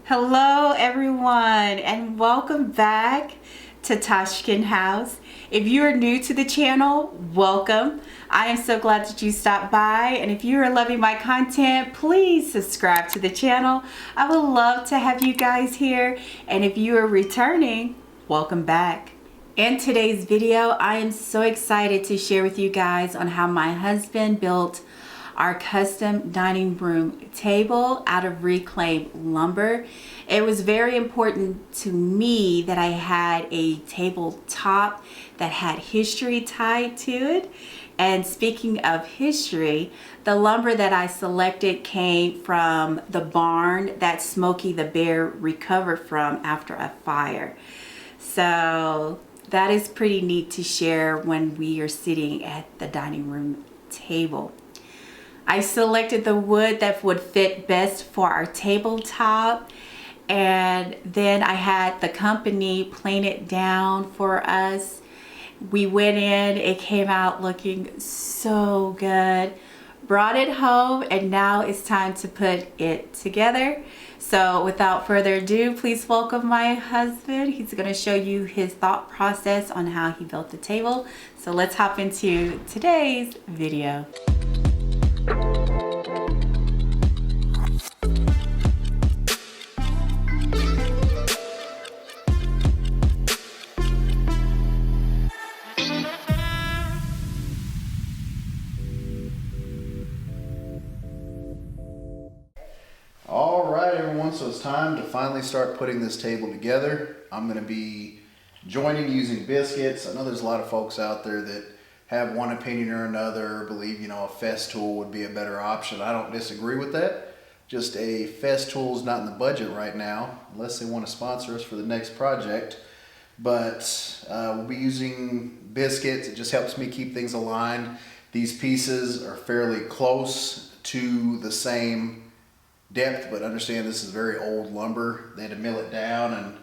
Hello everyone and welcome back to Toshkinhaus. If you are new to the channel, welcome. I am so glad that you stopped by, and if you are loving my content, please subscribe to the channel. I would love to have you guys here, and if you are returning, welcome back. In today's video, I am so excited to share with you guys on how my husband built our custom dining room table out of reclaimed lumber. It was very important to me that I had a tabletop that had history tied to it. And speaking of history, the lumber that I selected came from the barn that Smokey the Bear recovered from after a fire. So that is pretty neat to share when we are sitting at the dining room table. I selected the wood that would fit best for our tabletop, and then I had the company plane it down for us. We went in, it came out looking so good. Brought it home, and now it's time to put it together. So without further ado, please welcome my husband. He's going to show you his thought process on how he built the table. So let's hop into today's video. Alright everyone, so it's time to finally start putting this table together. I'm going to be joining using biscuits. I know there's a lot of folks out there that have one opinion or another, believe a Festool would be a better option. I don't disagree with that. Just a Festool is not in the budget right now, unless they want to sponsor us for the next project. But we'll be using biscuits. It just helps me keep things aligned. These pieces are fairly close to the same depth, but understand this is very old lumber. They had to mill it down, and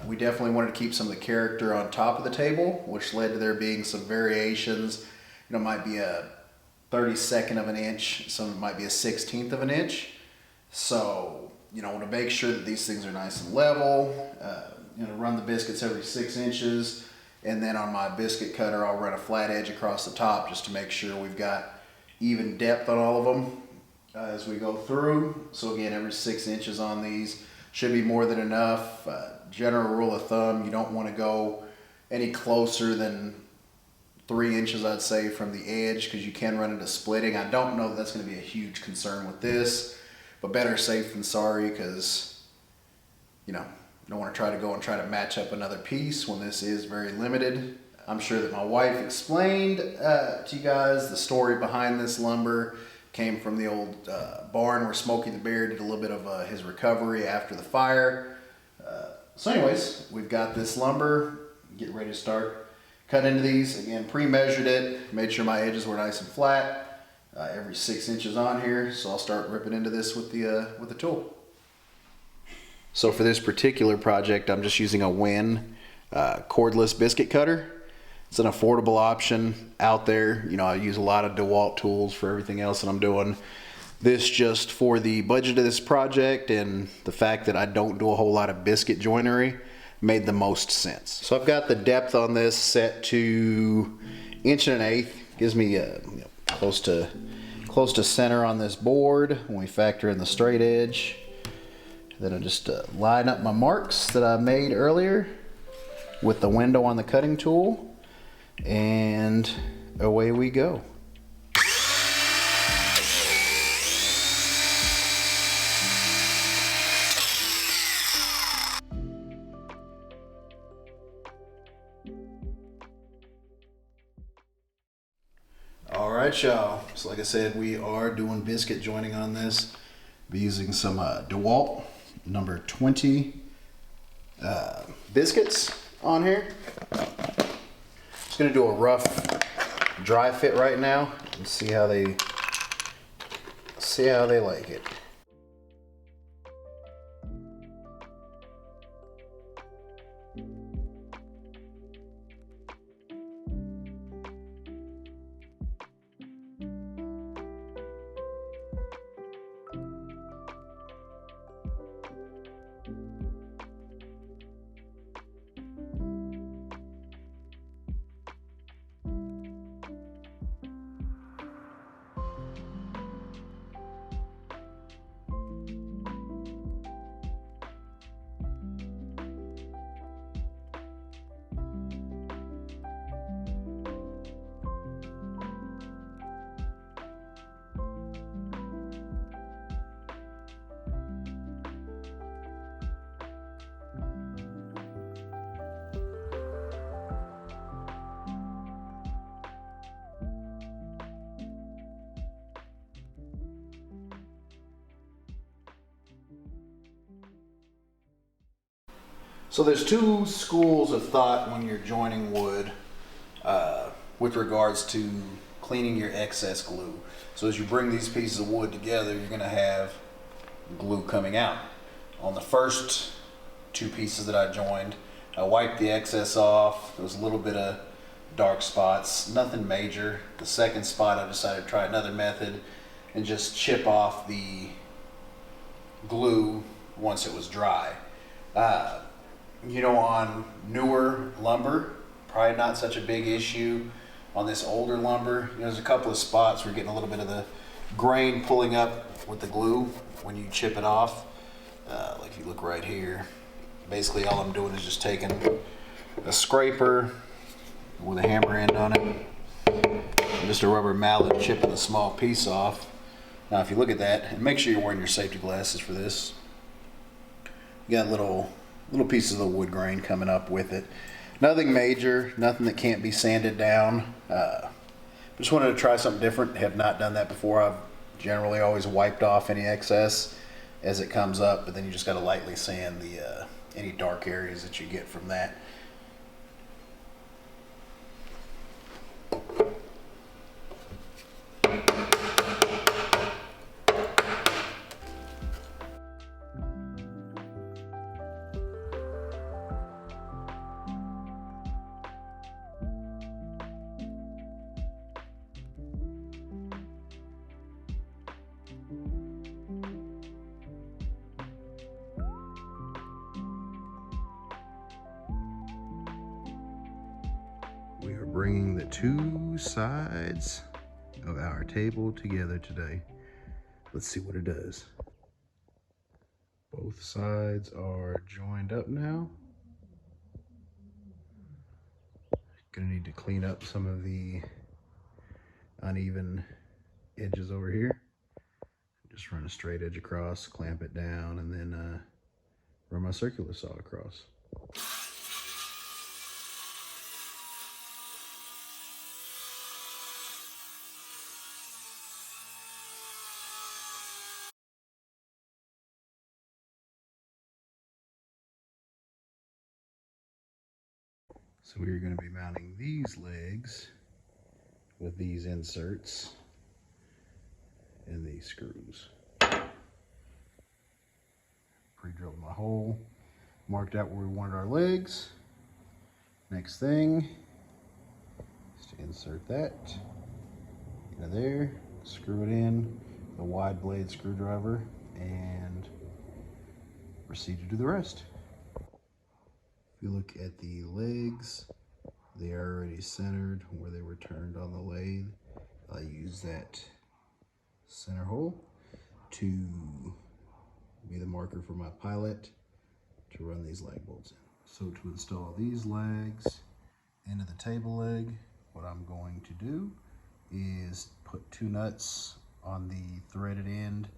we definitely wanted to keep some of the character on top of the table, which led to there being some variations. It might be a 32nd of an inch, some might be a 16th of an inch. So want to make sure that these things are nice and level. Run the biscuits every 6 inches, and then on my biscuit cutter I'll run a flat edge across the top just to make sure we've got even depth on all of them as we go through. So again, every 6 inches on these should be more than enough. General rule of thumb, you don't want to go any closer than 3 inches, I'd say, from the edge, because you can run into splitting. I don't know that that's going to be a huge concern with this, but better safe than sorry, because you don't want to try to match up another piece when this is very limited. I'm sure that my wife explained to you guys the story behind this lumber. Came from the old barn where Smokey the Bear did a little bit of his recovery after the fire. So anyways, we've got this lumber. Get ready to start cut into these. Again, pre-measured it, made sure my edges were nice and flat. Every 6 inches on here, so I'll start ripping into this with the tool. So for this particular project, I'm just using a Win cordless biscuit cutter. It's an affordable option out there. I use a lot of DeWalt tools for everything else that I'm doing. This just for the budget of this project and the fact that I don't do a whole lot of biscuit joinery made the most sense. So I've got the depth on this set to 1 1/8. Gives me close to center on this board when we factor in the straight edge. Then I just line up my marks that I made earlier with the window on the cutting tool. And away we go. All right, y'all. So like I said, we are doing biscuit joining on this. Be using some DeWalt number 20 biscuits on here. Just gonna do a rough dry fit right now and see how they like it. So there's two schools of thought when you're joining wood with regards to cleaning your excess glue. So as you bring these pieces of wood together, you're going to have glue coming out. On the first two pieces that I joined, I wiped the excess off. There was a little bit of dark spots, nothing major. The second spot, I decided to try another method and just chip off the glue once it was dry. You know, on newer lumber, probably not such a big issue. On this older lumber, you know, there's a couple of spots where you're getting a little bit of the grain pulling up with the glue when you chip it off. Like if you look right here, basically all I'm doing is just taking a scraper with a hammer end on it, and just a rubber mallet, chipping a small piece off. Now if you look at that, and make sure you're wearing your safety glasses for this, you got little pieces of wood grain coming up with it. Nothing major, nothing that can't be sanded down. Just wanted to try something different. Have not done that before. I've generally always wiped off any excess as it comes up, but then you just got to lightly sand the any dark areas that you get from that. We are bringing the two sides of our table together today. Let's see what it does. Both sides are joined up now. Gonna need to clean up some of the uneven edges over here. Just run a straight edge across, clamp it down, and then run my circular saw across. So we're going to be mounting these legs with these inserts and these screws. Pre-drilled my hole, marked out where we wanted our legs. Next thing is to insert that into there, screw it in, the wide blade screwdriver, and proceed to do the rest. If you look at the legs, they are already centered where they were turned on the lathe. I use that center hole to be the marker for my pilot to run these lag bolts in. So to install these legs into the table leg, what I'm going to do is put two nuts on the threaded end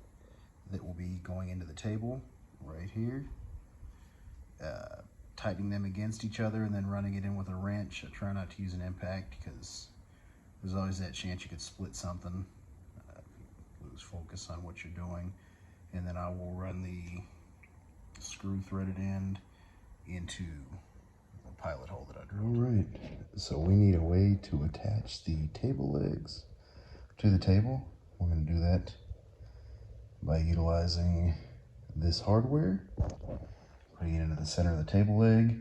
that will be going into the table right here. Tightening them against each other and then running it in with a wrench. I try not to use an impact because there's always that chance you could split something, lose focus on what you're doing. And then I will run the screw threaded end into the pilot hole that I drilled. All right, so we need a way to attach the table legs to the table. We're going to do that by utilizing this hardware, putting it into the center of the table leg,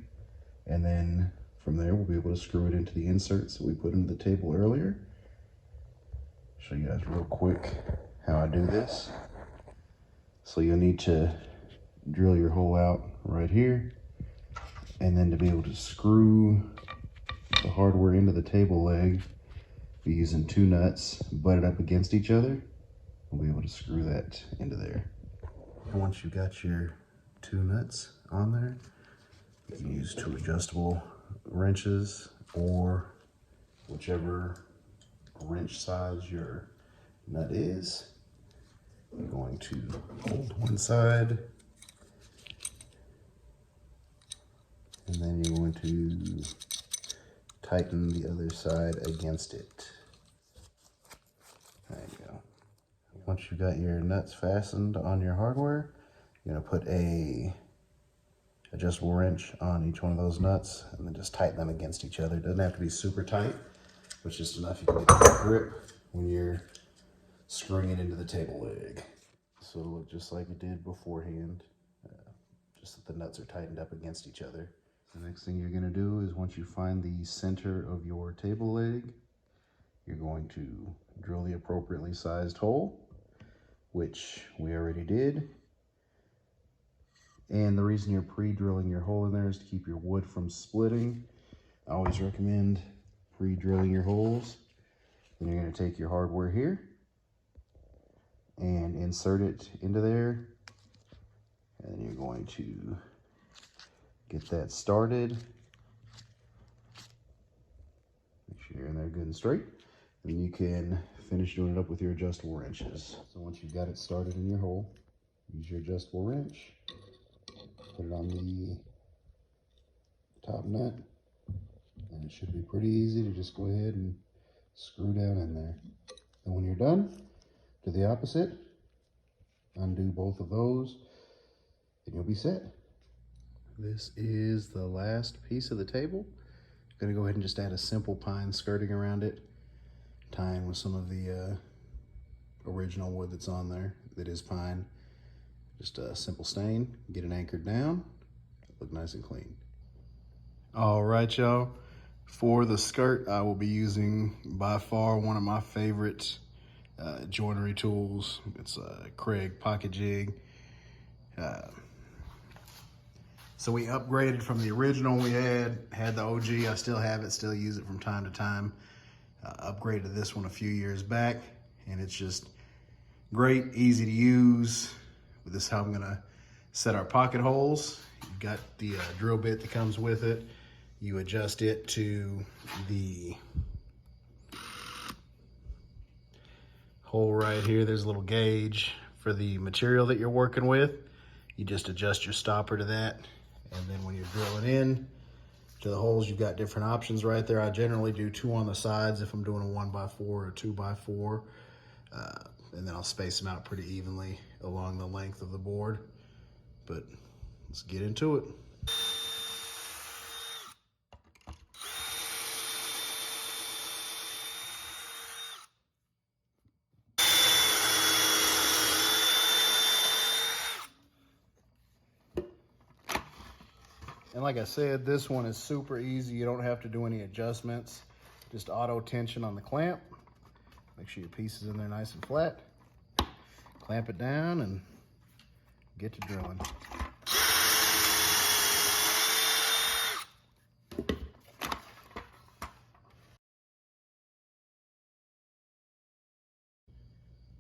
and then from there we'll be able to screw it into the inserts that we put into the table earlier. Show you guys real quick how I do this. So you'll need to drill your hole out right here, and then to be able to screw the hardware into the table leg, be using two nuts butted up against each other. We'll be able to screw that into there. And once you've got your two nuts on there, you can use two adjustable wrenches or whichever wrench size your nut is. You're going to hold one side, and then you're going to tighten the other side against it. There you go. Once you've got your nuts fastened on your hardware, you're going to put a adjustable wrench on each one of those nuts and then just tighten them against each other. It doesn't have to be super tight, but it's just enough you can get the grip when you're screwing it into the table leg. So it'll look just like it did beforehand, just that the nuts are tightened up against each other. The next thing you're going to do is once you find the center of your table leg, you're going to drill the appropriately sized hole, which we already did. And the reason you're pre-drilling your hole in there is to keep your wood from splitting. I always recommend pre-drilling your holes. Then you're going to take your hardware here and insert it into there. And you're going to get that started. Make sure you're in there good and straight. And you can finish doing it up with your adjustable wrenches. So once you've got it started in your hole, use your adjustable wrench, put it on the top nut, and it should be pretty easy to just go ahead and screw down in there. And when you're done, do the opposite, undo both of those, and you'll be set. This is the last piece of the table. I'm gonna go ahead and just add a simple pine skirting around it, tying with some of the original wood that's on there that is pine. Just a simple stain, get it anchored down, look nice and clean. All right, y'all. For the skirt, I will be using by far one of my favorite joinery tools. It's a Craig pocket jig. So we upgraded from the original we had the OG. I still have it, still use it from time to time. Upgraded this one a few years back, and it's just great, easy to use. This is how I'm gonna set our pocket holes. You've got the drill bit that comes with it. You adjust it to the hole right here. There's a little gauge for the material that you're working with. You just adjust your stopper to that. And then when you're drilling in to the holes, you've got different options right there. I generally do 2 on the sides if I'm doing a 1x4 or 2x4. And then I'll space them out pretty evenly along the length of the board. But let's get into it. And like I said, this one is super easy. You don't have to do any adjustments. Just auto tension on the clamp. Make sure your piece is in there nice and flat. Clamp it down and get to drilling.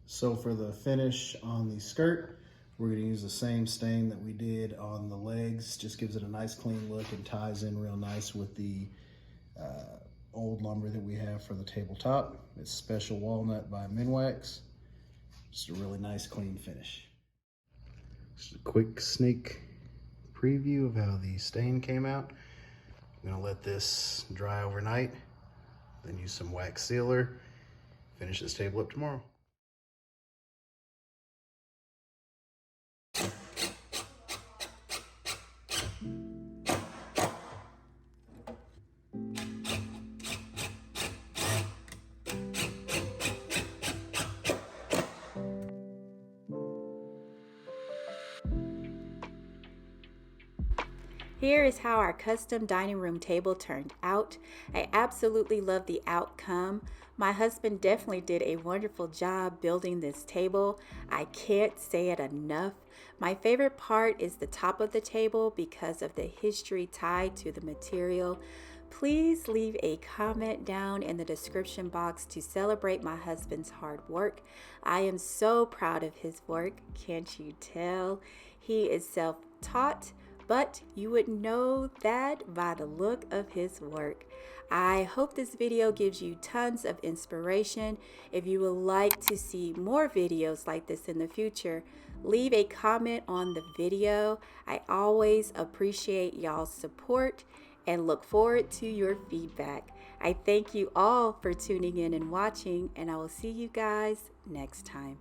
So for the finish on the skirt, we're going to use the same stain that we did on the legs. Just gives it a nice clean look and ties in real nice with the old lumber that we have for the tabletop. It's Special Walnut by Minwax. Just a really nice clean finish. Just a quick sneak preview of how the stain came out. I'm going to let this dry overnight, then use some wax sealer, finish this table up tomorrow. Here is how our custom dining room table turned out. I absolutely love the outcome. My husband definitely did a wonderful job building this table. I can't say it enough. My favorite part is the top of the table because of the history tied to the material. Please leave a comment down in the description box to celebrate my husband's hard work. I am so proud of his work. Can't you tell? He is self-taught, but you would know that by the look of his work. I hope this video gives you tons of inspiration. If you would like to see more videos like this in the future, leave a comment on the video. I always appreciate y'all's support and look forward to your feedback. I thank you all for tuning in and watching, and I will see you guys next time.